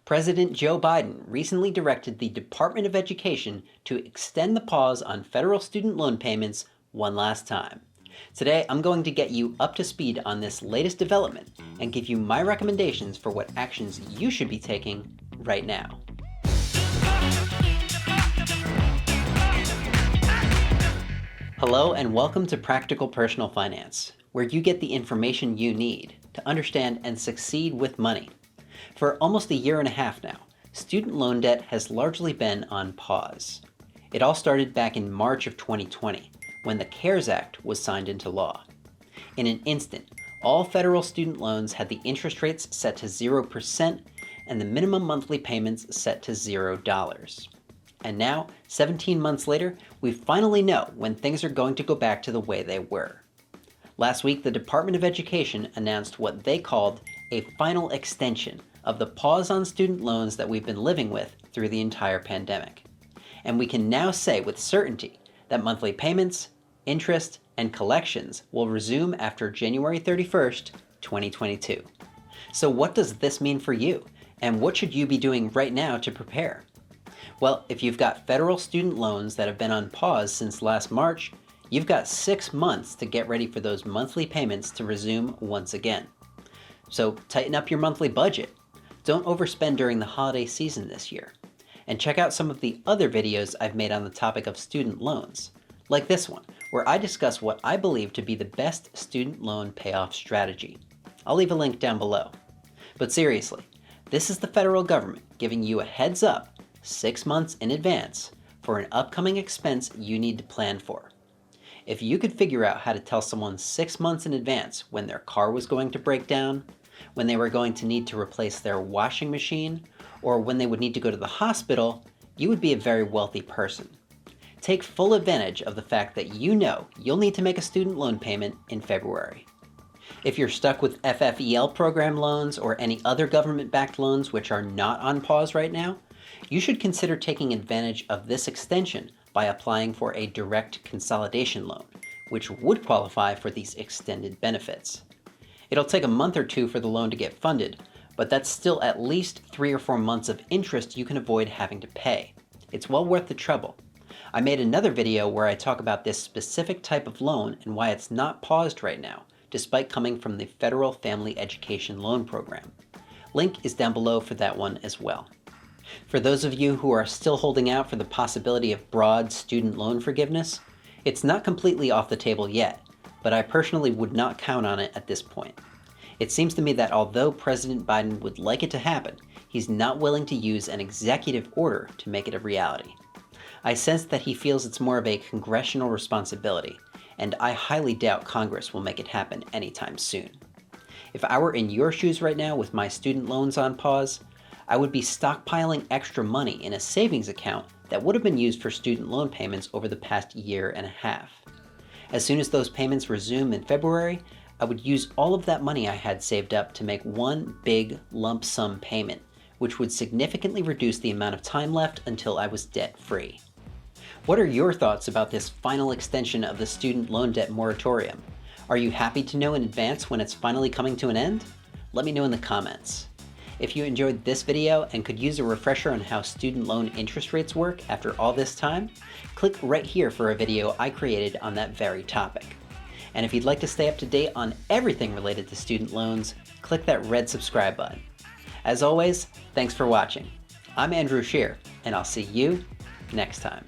President Joe Biden recently directed the Department of Education to extend the pause on federal student loan payments one last time. Today, I'm going to get you up to speed on this latest development and give you my recommendations for what actions you should be taking right now. Hello and welcome to Practical Personal Finance, where you get the information you need to understand and succeed with money. For almost a year and a half now, student loan debt has largely been on pause. It all started back in March of 2020, when the CARES Act was signed into law. In an instant, all federal student loans had the interest rates set to 0% and the minimum monthly payments set to $0. And now, 17 months later, we finally know when things are going to go back to the way they were. Last week, the Department of Education announced what they called a final extension of the pause on student loans that we've been living with through the entire pandemic. And we can now say with certainty that monthly payments, interest, and collections will resume after January 31st, 2022. So what does this mean for you? And what should you be doing right now to prepare? Well, if you've got federal student loans that have been on pause since last March, you've got 6 months to get ready for those monthly payments to resume once again. So tighten up your monthly budget. Don't overspend during the holiday season this year. And check out some of the other videos I've made on the topic of student loans, like this one, where I discuss what I believe to be the best student loan payoff strategy. I'll leave a link down below. But seriously, this is the federal government giving you a heads up 6 months in advance for an upcoming expense you need to plan for. If you could figure out how to tell someone 6 months in advance when their car was going to break down, when they were going to need to replace their washing machine, or when they would need to go to the hospital, you would be a very wealthy person. Take full advantage of the fact that you know you'll need to make a student loan payment in February. If you're stuck with FFEL program loans or any other government-backed loans which are not on pause right now, you should consider taking advantage of this extension by applying for a direct consolidation loan, which would qualify for these extended benefits. It'll take a month or two for the loan to get funded, but that's still at least 3 or 4 months of interest you can avoid having to pay. It's well worth the trouble. I made another video where I talk about this specific type of loan and why it's not paused right now, despite coming from the Federal Family Education Loan Program. Link is down below for that one as well. For those of you who are still holding out for the possibility of broad student loan forgiveness, it's not completely off the table yet, but I personally would not count on it at this point. It seems to me that although President Biden would like it to happen, he's not willing to use an executive order to make it a reality. I sense that he feels it's more of a congressional responsibility, and I highly doubt Congress will make it happen anytime soon. If I were in your shoes right now with my student loans on pause, I would be stockpiling extra money in a savings account that would have been used for student loan payments over the past year and a half. As soon as those payments resume in February, I would use all of that money I had saved up to make one big lump sum payment, which would significantly reduce the amount of time left until I was debt-free. What are your thoughts about this final extension of the student loan debt moratorium? Are you happy to know in advance when it's finally coming to an end? Let me know in the comments. If you enjoyed this video and could use a refresher on how student loan interest rates work after all this time, click right here for a video I created on that very topic. And if you'd like to stay up to date on everything related to student loans, click that red subscribe button. As always, thanks for watching. I'm Andrew Scheer, and I'll see you next time.